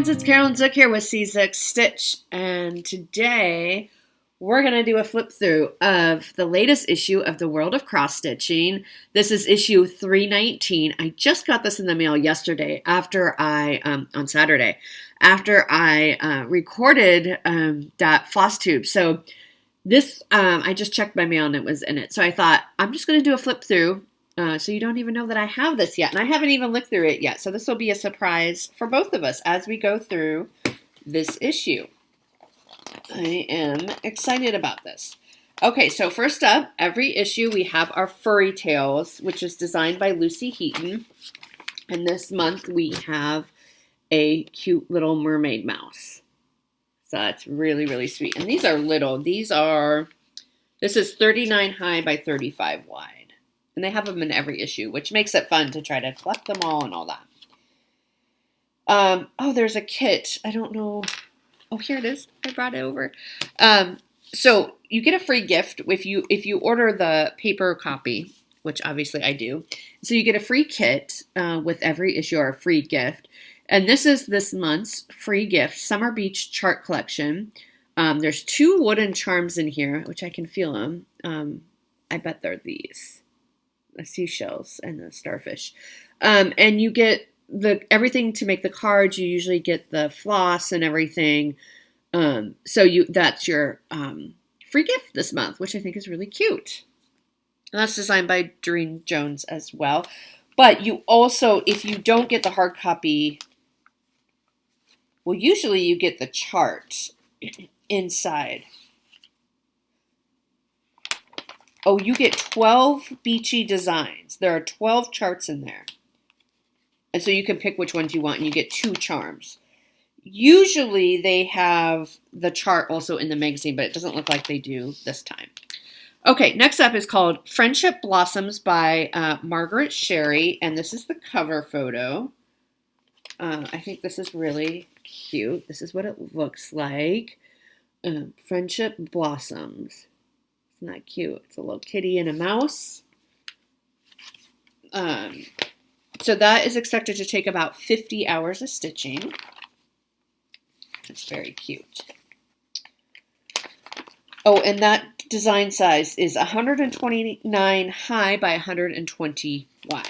friends, it's Carol and Zook here with C6 Stitch, and today we're going to do a flip through of the latest issue of the World of Cross Stitching. This is issue 319. I just got this in the mail yesterday on Saturday, after I recorded that floss tube. So this, I just checked my mail and it was in it. So I thought, I'm just going to do a flip through. So you don't even know that I have this yet. And I haven't even looked through it yet. So this will be a surprise for both of us as we go through this issue. I am excited about this. Okay, so first up, every issue we have our Furry Tales, which is designed by Lucy Heaton. And this month we have a cute little mermaid mouse. So that's really, really sweet. And these are little. This is 39 high by 35 wide. And they have them in every issue, which makes it fun to try to collect them all and all that. Oh, there's a kit. I don't know. Oh, here it is. I brought it over. So you get a free gift if you order the paper copy, which obviously I do. So you get a free kit with every issue, or a free gift. And this is this month's free gift, Summer Beach Chart Collection. There's 2 wooden charms in here, which I can feel them. I bet they're these. The seashells and the starfish. And you get everything to make the cards. You usually get the floss and everything. That's your free gift this month, which I think is really cute. And that's designed by Doreen Jones as well. But you also, if you don't get the hard copy, well, usually you get the chart inside. Oh, you get 12 beachy designs. There are 12 charts in there. And so you can pick which ones you want, and you get 2 charms. Usually they have the chart also in the magazine, but it doesn't look like they do this time. Okay, next up is called Friendship Blossoms by Margaret Sherry, and this is the cover photo. I think this is really cute. This is what it looks like. Friendship Blossoms. Isn't that cute? It's a little kitty and a mouse. So that is expected to take about 50 hours of stitching. It's very cute. Oh, and that design size is 129 high by 120 wide.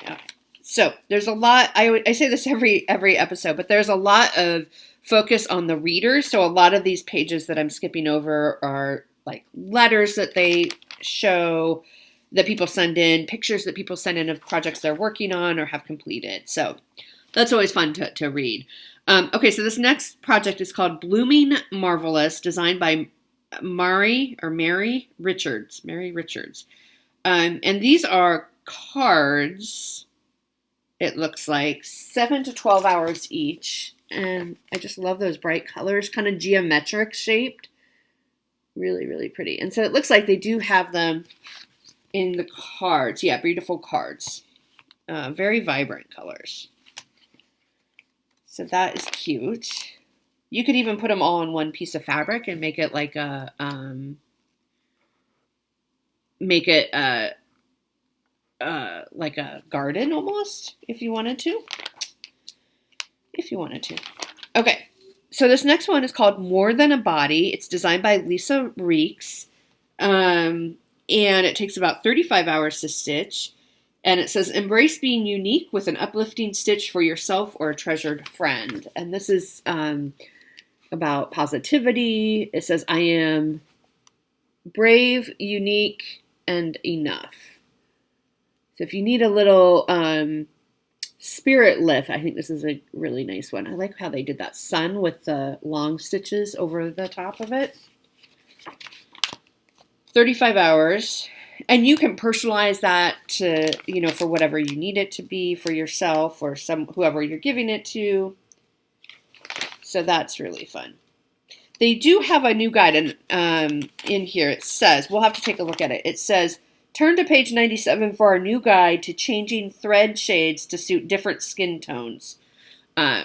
Okay. So there's a lot. I say this every episode, but there's a lot of focus on the readers. So a lot of these pages that I'm skipping over are like letters that they show, that people send in, pictures that people send in of projects they're working on or have completed. So that's always fun to read. Okay, so this next project is called Blooming Marvelous, designed by Mary Richards. And these are cards, it looks like, 7 to 12 hours each. And I just love those bright colors, kind of geometric shaped. Really, really pretty. And so it looks like they do have them in the cards. Yeah, beautiful cards. Very vibrant colors. So that is cute. You could even put them all on one piece of fabric and make it like a, like a garden almost, if you wanted to. Okay, so this next one is called More Than a Body. It's designed by Lisa Reeks, and it takes about 35 hours to stitch. And it says, embrace being unique with an uplifting stitch for yourself or a treasured friend. And this is about positivity. It says, I am brave, unique, and enough. So if you need a little spirit lift, I think this is a really nice one. I like how they did that sun with the long stitches over the top of it. 35 hours. And you can personalize that to, for whatever you need it to be for yourself or whoever you're giving it to. So that's really fun. They do have a new guide in here. It says, we'll have to take a look at it. It says, turn to page 97 for our new guide to changing thread shades to suit different skin tones,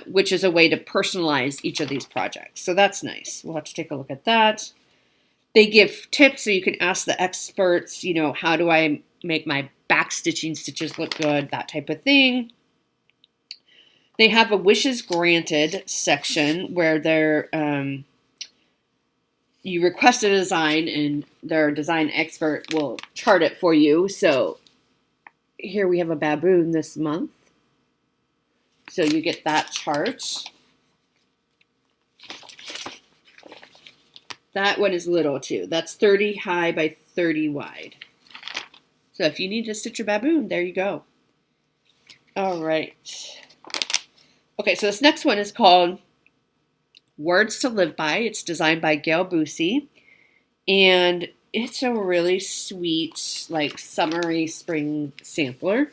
which is a way to personalize each of these projects. So that's nice. We'll have to take a look at that. They give tips so you can ask the experts, how do I make my back stitching stitches look good, that type of thing. They have a wishes granted section where they're you request a design and their design expert will chart it for you. So here we have a baboon this month. So you get that chart. That one is little too. That's 30 high by 30 wide. So if you need to stitch a baboon, there you go. All right. Okay, so this next one is called Words to Live By. It's designed by Gail Busey. And it's a really sweet, like, summery spring sampler.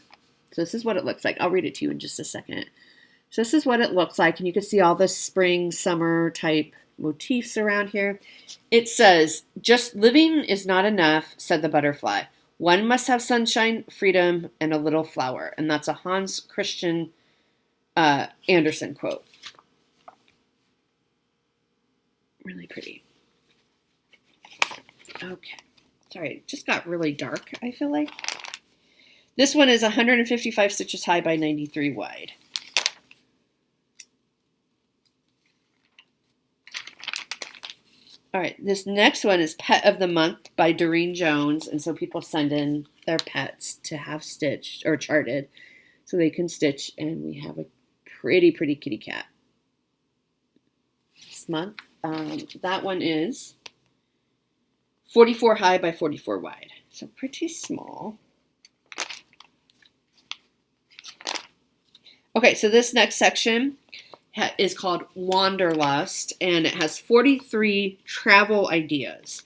So this is what it looks like. I'll read it to you in just a second. So this is what it looks like. And you can see all the spring, summer type motifs around here. It says, just living is not enough, said the butterfly. One must have sunshine, freedom, and a little flower. And that's a Hans Christian Andersen quote. Really pretty. Okay. Sorry, it just got really dark, I feel like. This one is 155 stitches high by 93 wide. All right, this next one is Pet of the Month by Doreen Jones. And so people send in their pets to have stitched or charted so they can stitch. And we have a pretty, pretty kitty cat this month. That one is 44 high by 44 wide. So pretty small. Okay, so this next section is called Wanderlust, and it has 43 travel ideas.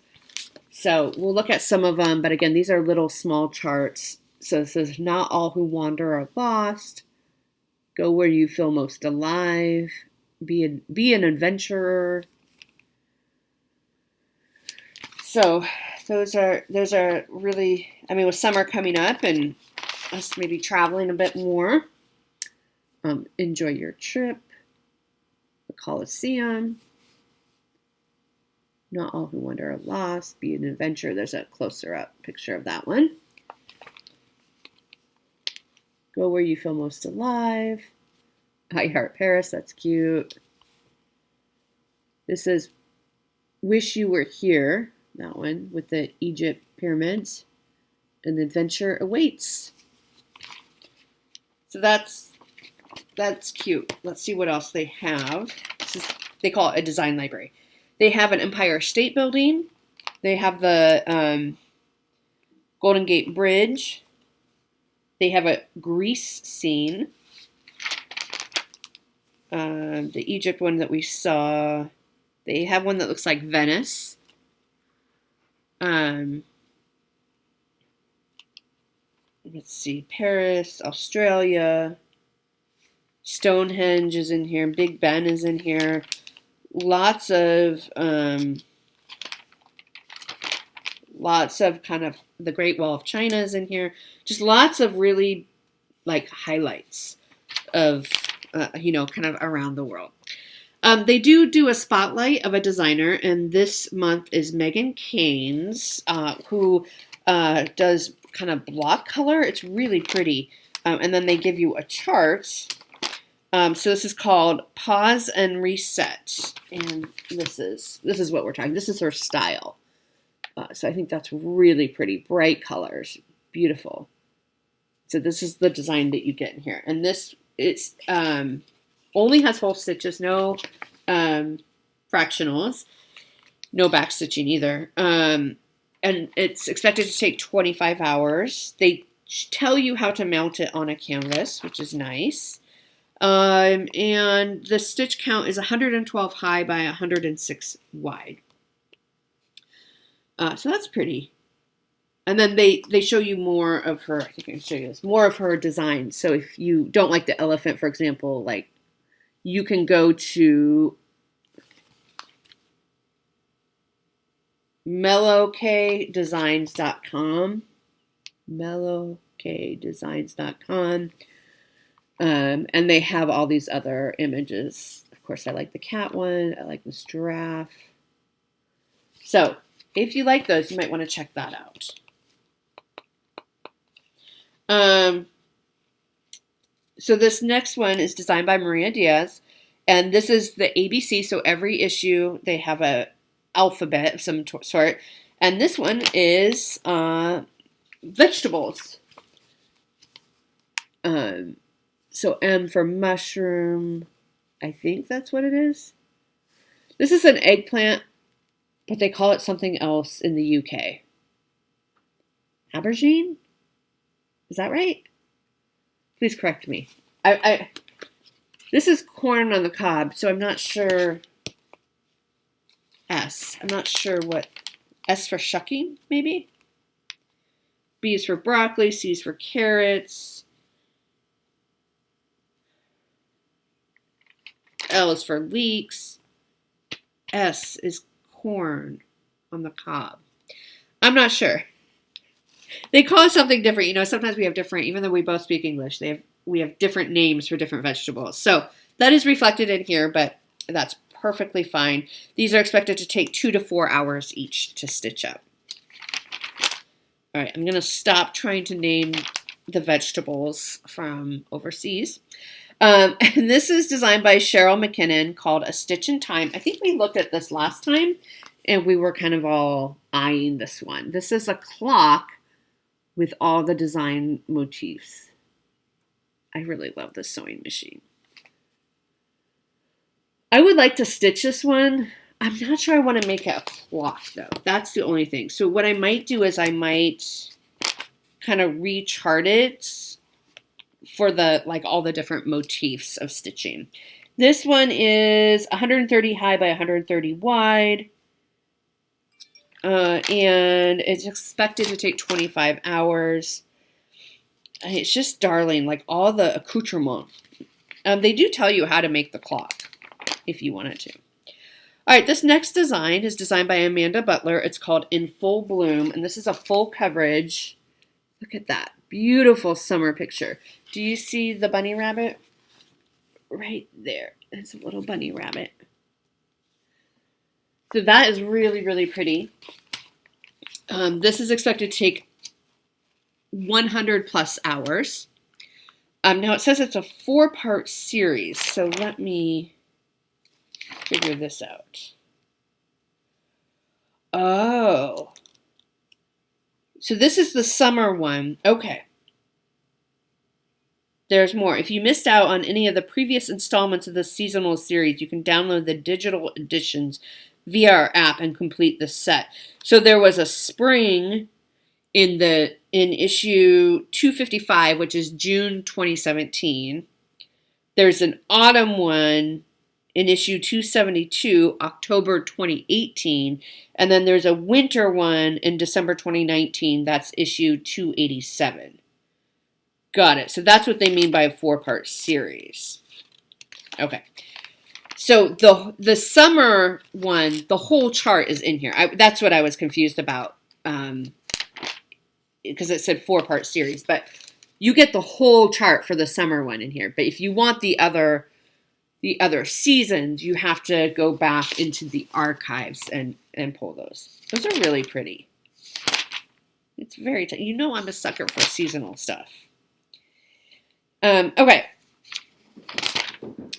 So we'll look at some of them, but again, these are little small charts. So it says, not all who wander are lost. Go where you feel most alive. Be an adventurer. So those are really, I mean, with summer coming up and us maybe traveling a bit more, enjoy your trip. The Colosseum. Not all who wander are lost. Be an adventurer. There's a closer up picture of that one. Go where you feel most alive. I Heart Paris. That's cute. This is Wish You Were Here. That one with the Egypt pyramids. An adventure awaits. So that's cute. Let's see what else they have. They call it a design library. They have an Empire State Building. They have the Golden Gate Bridge. They have a Greece scene. The Egypt one that we saw. They have one that looks like Venice. Let's see. Paris, Australia. Stonehenge is in here. Big Ben is in here. Lots of kind of the Great Wall of China is in here. Just lots of really like highlights of kind of around the world. They do a spotlight of a designer, and this month is Megan Keynes, who does kind of block color. It's really pretty. And then they give you a chart. So this is called Pause and Reset. And this is what we're talking. This is her style. So I think that's really pretty. Bright colors. Beautiful. So this is the design that you get in here. And this it's only has full stitches, no fractionals, no back stitching either. And it's expected to take 25 hours. They tell you how to mount it on a canvas, which is nice. And the stitch count is 112 high by 106 wide. So that's pretty. And then they show you more of her, I think I can show you this, more of her design. So if you don't like the elephant, for example, like you can go to mellowkdesigns.com. mellowkdesigns.com. And they have all these other images. Of course, I like the cat one. I like this giraffe. So if you like those, you might want to check that out. So this next one is designed by Maria Diaz, and this is the ABC. So every issue they have a alphabet of some sort, and this one is vegetables. So M for mushroom. I think that's what it is. This is an eggplant, but they call it something else in the UK. Aubergine? Is that right? Please correct me. This is corn on the cob, so I'm not sure. I'm not sure what. S for shucking, maybe? B is for broccoli, C is for carrots. L is for leeks. S is corn on the cob. I'm not sure. They call it something different. You know, sometimes we have different, even though we both speak English, we have different names for different vegetables. So that is reflected in here, but that's perfectly fine. These are expected to take 2 to 4 hours each to stitch up. All right, I'm going to stop trying to name the vegetables from overseas. And this is designed by Cheryl McKinnon, called A Stitch in Time. I think we looked at this last time, and we were kind of all eyeing this one. This is a clock with all the design motifs. I really love this sewing machine. I would like to stitch this one. I'm not sure I want to make it a clock, though. That's the only thing. So what I might do is I might kind of rechart it for the all the different motifs of stitching. This one is 130 high by 130 wide. And it's expected to take 25 hours. It's just darling, like all the accoutrement. They do tell you how to make the clock if you wanted to. All right, this next design is designed by Amanda Butler. It's called In Full Bloom, and this is a full coverage. Look at that beautiful summer picture. Do you see the bunny rabbit? Right there. It's a little bunny rabbit. So that is really, really pretty. This is expected to take 100 plus hours. Now it says it's a 4-part series, so let me figure this out. Oh. So this is the summer one. Okay. There's more. If you missed out on any of the previous installments of the seasonal series, you can download the digital editions via our app and complete the set. So there was a spring in issue 255, which is June 2017. There's an autumn one in issue 272, October 2018. And then there's a winter one in December 2019. That's issue 287. Got it. So that's what they mean by a 4-part series. Okay. So the summer one, the whole chart is in here. That's what I was confused about, because it said 4-part series. But you get the whole chart for the summer one in here. But if you want the other seasons, you have to go back into the archives and pull those. Those are really pretty. It's very you know I'm a sucker for seasonal stuff. Okay.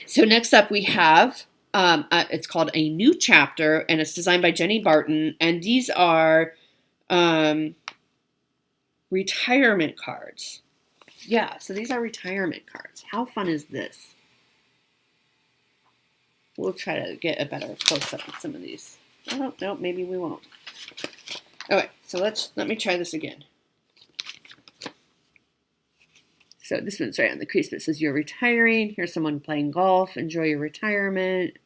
So next up we have, it's called A New Chapter, and it's designed by Jenny Barton, and these are retirement cards. Yeah, so these are retirement cards. How fun is this? We'll try to get a better close-up of some of these. Oh, no, maybe we won't. Okay, so let me try this again. So this one's right on the crease, but it says you're retiring. Here's someone playing golf. Enjoy your retirement.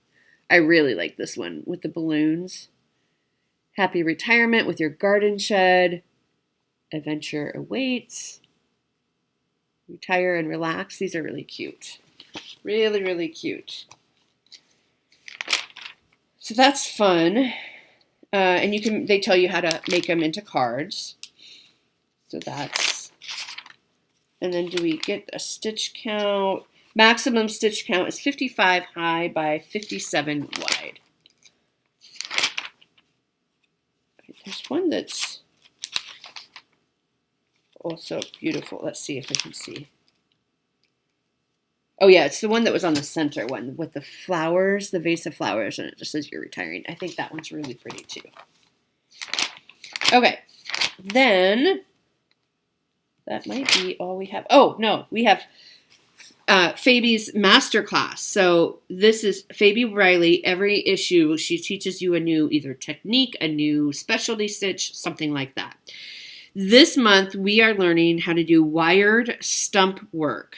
I really like this one with the balloons. Happy retirement with your garden shed. Adventure awaits. Retire and relax. These are really cute. Really, really cute. So that's fun. And they tell you how to make them into cards. So that's, and then do we get a stitch count? Maximum stitch count is 55 high by 57 wide. There's one that's also beautiful. Let's see if I can see. Oh, yeah, it's the one that was on the center one with the flowers, the vase of flowers, and it just says you're retiring. I think that one's really pretty, too. Okay, then that might be all we have. Oh, no, we have Phoebe's masterclass. So this is Phoebe Riley. Every issue, she teaches you a new either technique, a new specialty stitch, something like that. This month, we are learning how to do wired stump work.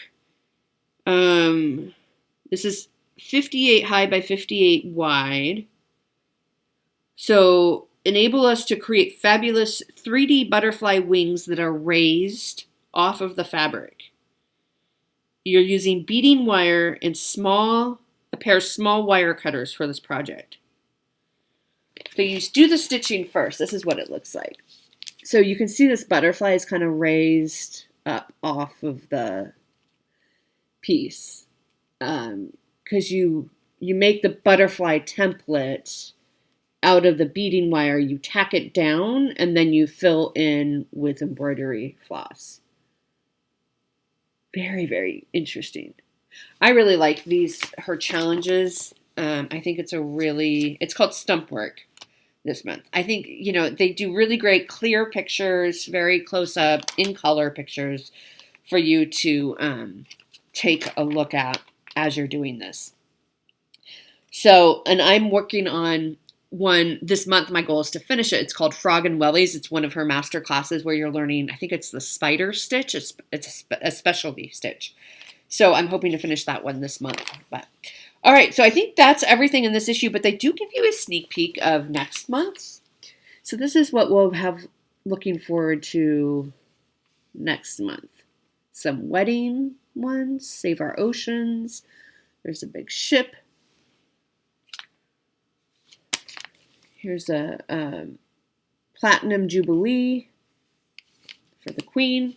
This is 58 high by 58 wide. So enable us to create fabulous 3D butterfly wings that are raised off of the fabric. You're using beading wire and a pair of small wire cutters for this project. So you do the stitching first. This is what it looks like. So you can see this butterfly is kind of raised up off of the piece. Because you make the butterfly template out of the beading wire, you tack it down, and then you fill in with embroidery floss. Very, very interesting. I really like her challenges. I think it's called Stump Work this month. I think, they do really great clear pictures, very close up, in color pictures for you to take a look at as you're doing this. So, and I'm working on one this month. My goal is to finish it. It's called Frog and Wellies. It's one of her master classes where you're learning, I think it's the spider stitch. It's a specialty stitch. So I'm hoping to finish that one this month. But all right, so I think that's everything in this issue, but they do give you a sneak peek of next month. So this is what we'll have looking forward to next month. Some wedding ones, Save Our Oceans. There's a big ship. Here's a Platinum Jubilee for the Queen.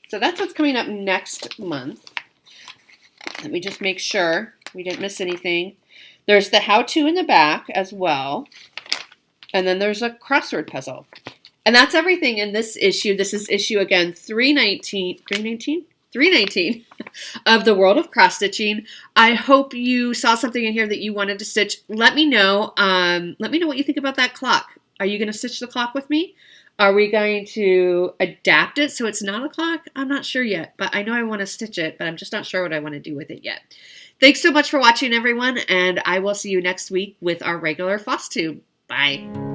So that's what's coming up next month. Let me just make sure we didn't miss anything. There's the how-to in the back as well. And then there's a crossword puzzle. And that's everything in this issue. This is issue, again, 319 of the World of Cross Stitching. I hope you saw something in here that you wanted to stitch. Let me know. Let me know what you think about that clock. Are you going to stitch the clock with me? Are we going to adapt it so it's not a clock? I'm not sure yet, but I know I want to stitch it, but I'm just not sure what I want to do with it yet. Thanks so much for watching, everyone, and I will see you next week with our regular floss tube. Bye.